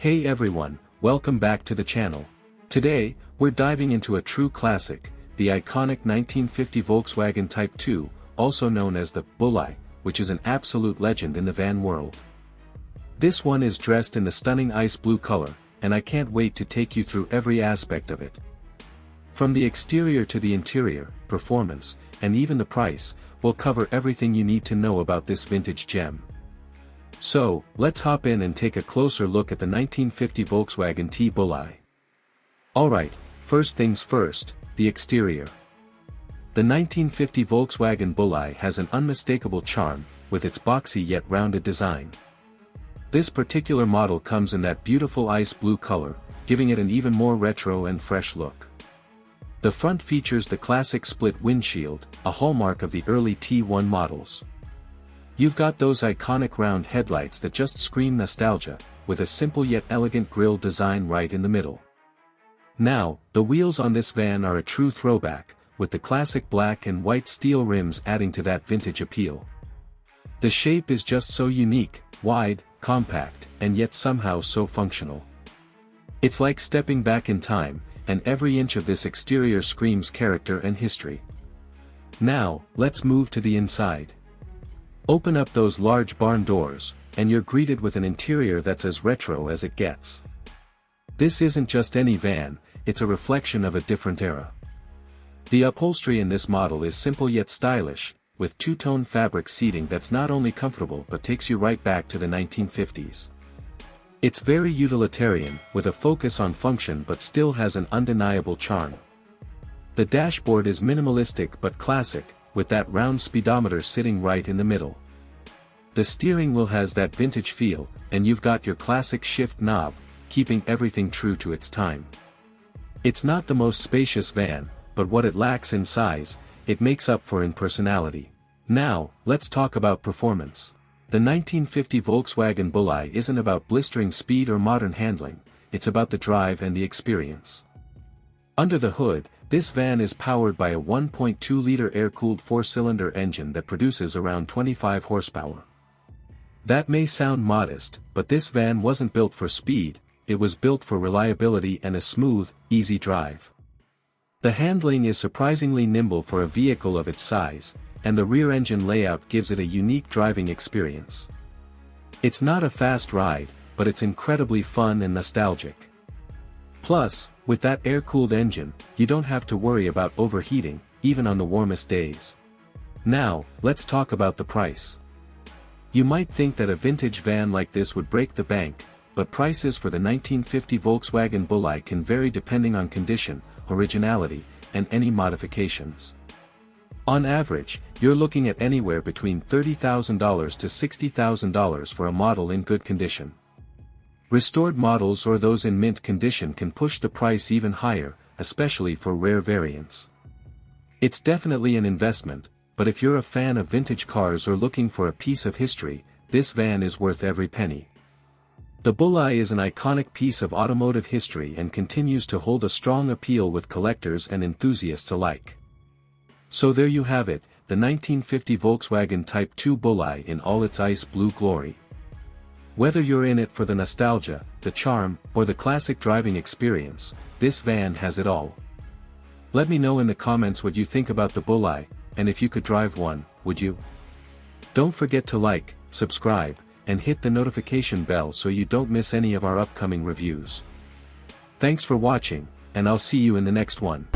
Hey everyone, welcome back to the channel. Today, we're diving into a true classic, the iconic 1950 Volkswagen Type 2, also known as the Bulli, which is an absolute legend in the van world. This one is dressed in the stunning ice blue color, and I can't wait to take you through every aspect of it. From the exterior to the interior, performance, and even the price, we'll cover everything you need to know about this vintage gem. So, let's hop in and take a closer look at the 1950 Volkswagen Ti Bulli. Alright, first things first, the exterior. The 1950 Volkswagen Bulli has an unmistakable charm, with its boxy yet rounded design. This particular model comes in that beautiful ice blue color, giving it an even more retro and fresh look. The front features the classic split windshield, a hallmark of the early T1 models. You've got those iconic round headlights that just scream nostalgia, with a simple yet elegant grille design right in the middle. Now, the wheels on this van are a true throwback, with the classic black and white steel rims adding to that vintage appeal. The shape is just so unique, wide, compact, and yet somehow so functional. It's like stepping back in time, and every inch of this exterior screams character and history. Now, let's move to the inside. Open up those large barn doors, and you're greeted with an interior that's as retro as it gets. This isn't just any van, it's a reflection of a different era. The upholstery in this model is simple yet stylish, with two-tone fabric seating that's not only comfortable but takes you right back to the 1950s. It's very utilitarian, with a focus on function but still has an undeniable charm. The dashboard is minimalistic but classic, with that round speedometer sitting right in the middle. The steering wheel has that vintage feel, and you've got your classic shift knob, keeping everything true to its time. It's not the most spacious van, but what it lacks in size, it makes up for in personality. Now, let's talk about performance. The 1950 Volkswagen Bulli isn't about blistering speed or modern handling, it's about the drive and the experience. Under the hood, this van is powered by a 1.2-liter air-cooled four-cylinder engine that produces around 25 horsepower. That may sound modest, but this van wasn't built for speed, it was built for reliability and a smooth, easy drive. The handling is surprisingly nimble for a vehicle of its size, and the rear engine layout gives it a unique driving experience. It's not a fast ride, but it's incredibly fun and nostalgic. Plus, with that air-cooled engine, you don't have to worry about overheating, even on the warmest days. Now, let's talk about the price. You might think that a vintage van like this would break the bank, but prices for the 1950 Volkswagen Bulli can vary depending on condition, originality, and any modifications. On average, you're looking at anywhere between $30,000 to $60,000 for a model in good condition. Restored models or those in mint condition can push the price even higher, especially for rare variants. It's definitely an investment, but if you're a fan of vintage cars or looking for a piece of history, this van is worth every penny. The Bulli is an iconic piece of automotive history and continues to hold a strong appeal with collectors and enthusiasts alike. So there you have it, the 1950 Volkswagen Type 2 Bulli in all its ice blue glory. Whether you're in it for the nostalgia, the charm, or the classic driving experience, this van has it all. Let me know in the comments what you think about the Bulli, and if you could drive one, would you? Don't forget to like, subscribe, and hit the notification bell so you don't miss any of our upcoming reviews. Thanks for watching, and I'll see you in the next one.